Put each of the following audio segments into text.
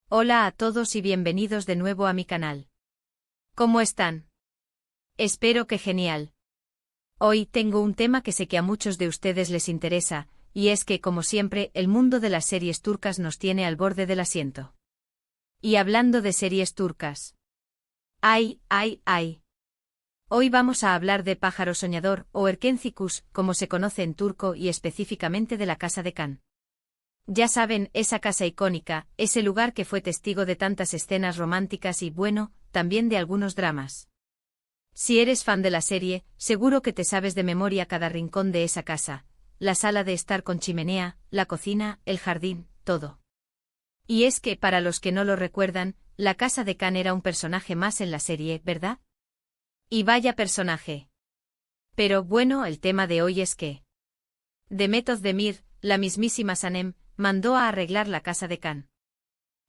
Hola a todos y bienvenidos de nuevo a mi canal. ¿Cómo están? Espero que genial. Hoy tengo un tema que sé que a muchos de ustedes les interesa, y es que, como siempre, el mundo de las series turcas nos tiene al borde del asiento. Y hablando de series turcas. ¡Ay! Hoy vamos a hablar de Pájaro Soñador, o Erkencikus, como se conoce en turco y específicamente de la Casa de Can. Ya saben, esa casa icónica, ese lugar que fue testigo de tantas escenas románticas y, bueno, también de algunos dramas. Si eres fan de la serie, seguro que te sabes de memoria cada rincón de esa casa, la sala de estar con chimenea, la cocina, el jardín, todo. Y es que, para los que no lo recuerdan, la Casa de Can era un personaje más en la serie, ¿verdad? Y vaya personaje. Pero bueno, el tema de hoy es que Demet Özdemir, la mismísima Sanem, mandó a arreglar la Casa de Can.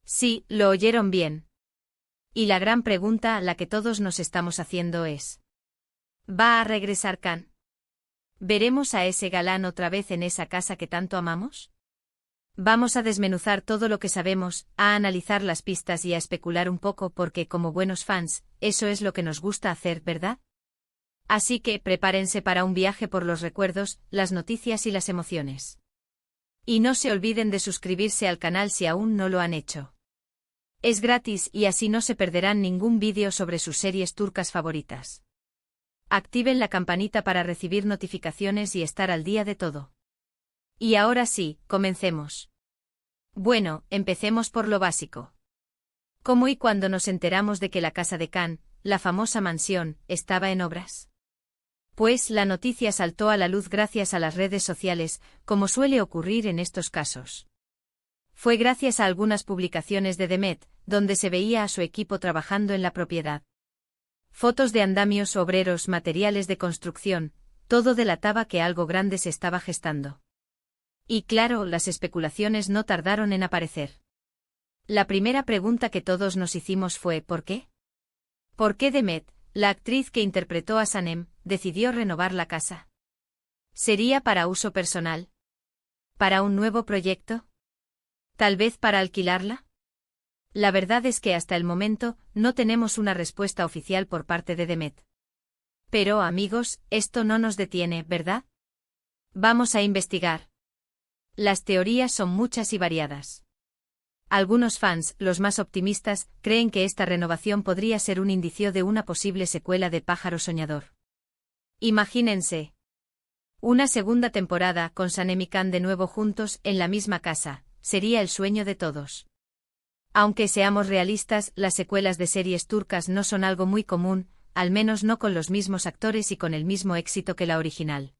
Sí, lo oyeron bien. Y la gran pregunta a la que todos nos estamos haciendo es: ¿va a regresar Can? ¿Veremos a ese galán otra vez en esa casa que tanto amamos? Vamos a desmenuzar todo lo que sabemos, a analizar las pistas y a especular un poco porque, como buenos fans, eso es lo que nos gusta hacer, ¿verdad? Así que prepárense para un viaje por los recuerdos, las noticias y las emociones. Y no se olviden de suscribirse al canal si aún no lo han hecho. Es gratis y así no se perderán ningún vídeo sobre sus series turcas favoritas. Activen la campanita para recibir notificaciones y estar al día de todo. Y ahora sí, comencemos. Bueno, empecemos por lo básico. ¿Cómo y cuándo nos enteramos de que la Casa de Can, la famosa mansión, estaba en obras? Pues la noticia saltó a la luz gracias a las redes sociales, como suele ocurrir en estos casos. Fue gracias a algunas publicaciones de Demet, donde se veía a su equipo trabajando en la propiedad. Fotos de andamios, obreros, materiales de construcción, todo delataba que algo grande se estaba gestando. Y claro, las especulaciones no tardaron en aparecer. La primera pregunta que todos nos hicimos fue ¿por qué? ¿Por qué Demet, la actriz que interpretó a Sanem, decidió renovar la casa? ¿Sería para uso personal? ¿Para un nuevo proyecto? ¿Tal vez para alquilarla? La verdad es que hasta el momento no tenemos una respuesta oficial por parte de Demet. Pero, amigos, esto no nos detiene, ¿verdad? Vamos a investigar. Las teorías son muchas y variadas. Algunos fans, los más optimistas, creen que esta renovación podría ser un indicio de una posible secuela de Pájaro Soñador. Imagínense una segunda temporada con Sanem y Can de nuevo juntos en la misma casa, sería el sueño de todos. Aunque seamos realistas, las secuelas de series turcas no son algo muy común, al menos no con los mismos actores y con el mismo éxito que la original.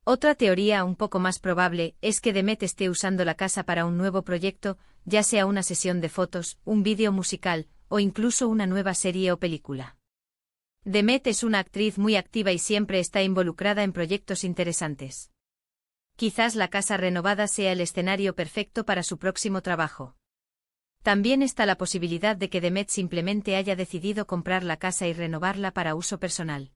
Otra teoría un poco más probable es que Demet esté usando la casa para un nuevo proyecto, ya sea una sesión de fotos, un vídeo musical, o incluso una nueva serie o película. Demet es una actriz muy activa y siempre está involucrada en proyectos interesantes. Quizás la casa renovada sea el escenario perfecto para su próximo trabajo. También está la posibilidad de que Demet simplemente haya decidido comprar la casa y renovarla para uso personal.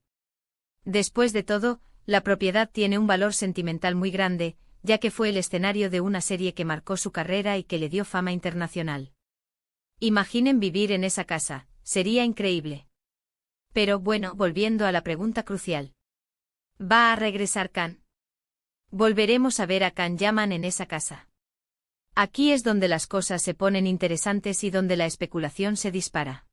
Después de todo, la propiedad tiene un valor sentimental muy grande, ya que fue el escenario de una serie que marcó su carrera y que le dio fama internacional. Imaginen vivir en esa casa, sería increíble. Pero bueno, volviendo a la pregunta crucial. ¿Va a regresar Can? ¿Volveremos a ver a Can Yaman en esa casa? Aquí es donde las cosas se ponen interesantes y donde la especulación se dispara.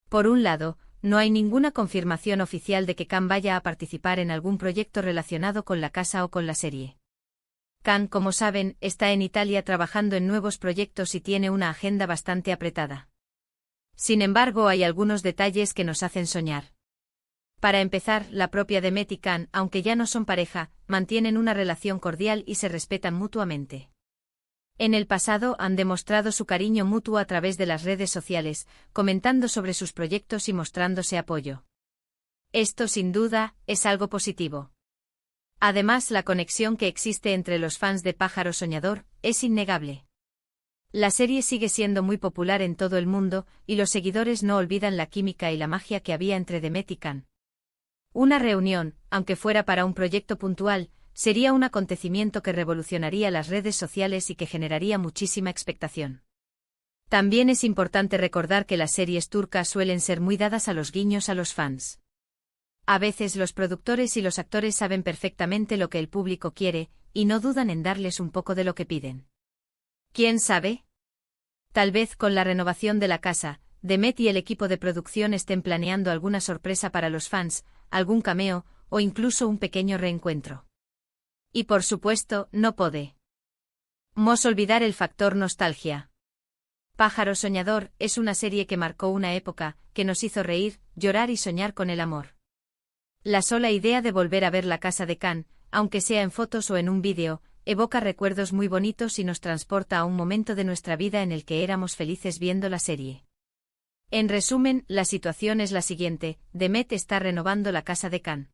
Por un lado, no hay ninguna confirmación oficial de que Can vaya a participar en algún proyecto relacionado con la casa o con la serie. Can, como saben, está en Italia trabajando en nuevos proyectos y tiene una agenda bastante apretada. Sin embargo, hay algunos detalles que nos hacen soñar. Para empezar, la propia Demet y Can, aunque ya no son pareja, mantienen una relación cordial y se respetan mutuamente. En el pasado han demostrado su cariño mutuo a través de las redes sociales, comentando sobre sus proyectos y mostrándose apoyo. Esto, sin duda, es algo positivo. Además, la conexión que existe entre los fans de Pájaro Soñador es innegable. La serie sigue siendo muy popular en todo el mundo, y los seguidores no olvidan la química y la magia que había entre Demet y Can. Una reunión, aunque fuera para un proyecto puntual, sería un acontecimiento que revolucionaría las redes sociales y que generaría muchísima expectación. También es importante recordar que las series turcas suelen ser muy dadas a los guiños a los fans. A veces los productores y los actores saben perfectamente lo que el público quiere, y no dudan en darles un poco de lo que piden. ¿Quién sabe? Tal vez con la renovación de la casa, Demet y el equipo de producción estén planeando alguna sorpresa para los fans, algún cameo, o incluso un pequeño reencuentro. Y por supuesto, no podemos olvidar el factor nostalgia. Pájaro Soñador es una serie que marcó una época, que nos hizo reír, llorar y soñar con el amor. La sola idea de volver a ver la casa de Can, aunque sea en fotos o en un vídeo, evoca recuerdos muy bonitos y nos transporta a un momento de nuestra vida en el que éramos felices viendo la serie. En resumen, la situación es la siguiente: Demet está renovando la casa de Can.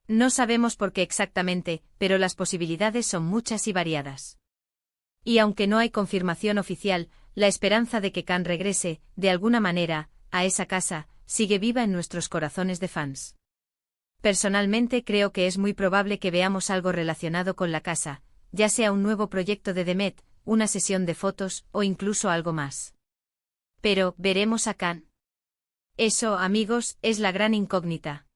No sabemos por qué exactamente, pero las posibilidades son muchas y variadas. Y aunque no hay confirmación oficial, la esperanza de que Can regrese, de alguna manera, a esa casa, sigue viva en nuestros corazones de fans. Personalmente creo que es muy probable que veamos algo relacionado con la casa, ya sea un nuevo proyecto de Demet, una sesión de fotos o incluso algo más. Pero, ¿veremos a Can? Eso, amigos, es la gran incógnita.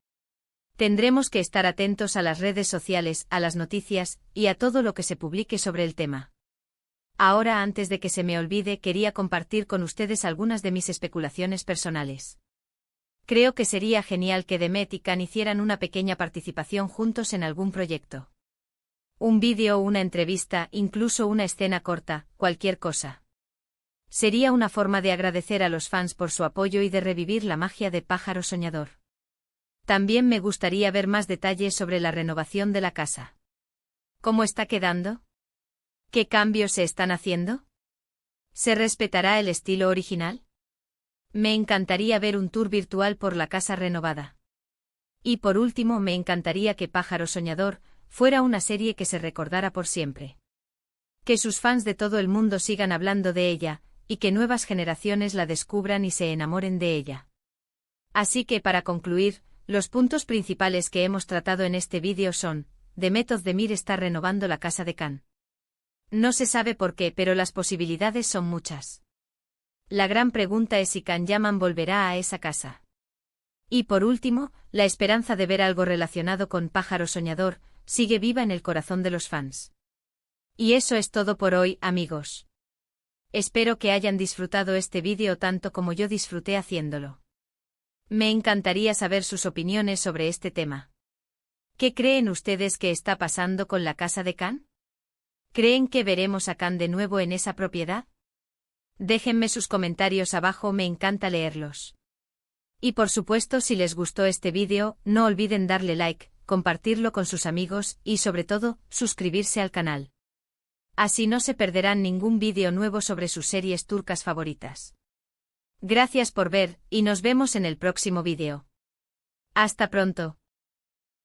Tendremos que estar atentos a las redes sociales, a las noticias, y a todo lo que se publique sobre el tema. Ahora, antes de que se me olvide, quería compartir con ustedes algunas de mis especulaciones personales. Creo que sería genial que Demet y Can hicieran una pequeña participación juntos en algún proyecto. Un vídeo o una entrevista, incluso una escena corta, cualquier cosa. Sería una forma de agradecer a los fans por su apoyo y de revivir la magia de Pájaro Soñador. También me gustaría ver más detalles sobre la renovación de la casa. ¿Cómo está quedando? ¿Qué cambios se están haciendo? ¿Se respetará el estilo original? Me encantaría ver un tour virtual por la casa renovada. Y por último, me encantaría que Pájaro Soñador fuera una serie que se recordara por siempre. Que sus fans de todo el mundo sigan hablando de ella, y que nuevas generaciones la descubran y se enamoren de ella. Así que para concluir, los puntos principales que hemos tratado en este vídeo son: Demet Özdemir está renovando la casa de Can. No se sabe por qué, pero las posibilidades son muchas. La gran pregunta es si Can Yaman volverá a esa casa. Y por último, la esperanza de ver algo relacionado con Pájaro Soñador sigue viva en el corazón de los fans. Y eso es todo por hoy, amigos. Espero que hayan disfrutado este vídeo tanto como yo disfruté haciéndolo. Me encantaría saber sus opiniones sobre este tema. ¿Qué creen ustedes que está pasando con la casa de Can? ¿Creen que veremos a Can de nuevo en esa propiedad? Déjenme sus comentarios abajo, me encanta leerlos. Y por supuesto, si les gustó este vídeo, no olviden darle like, compartirlo con sus amigos y sobre todo, suscribirse al canal. Así no se perderán ningún vídeo nuevo sobre sus series turcas favoritas. Gracias por ver, y nos vemos en el próximo vídeo. Hasta pronto.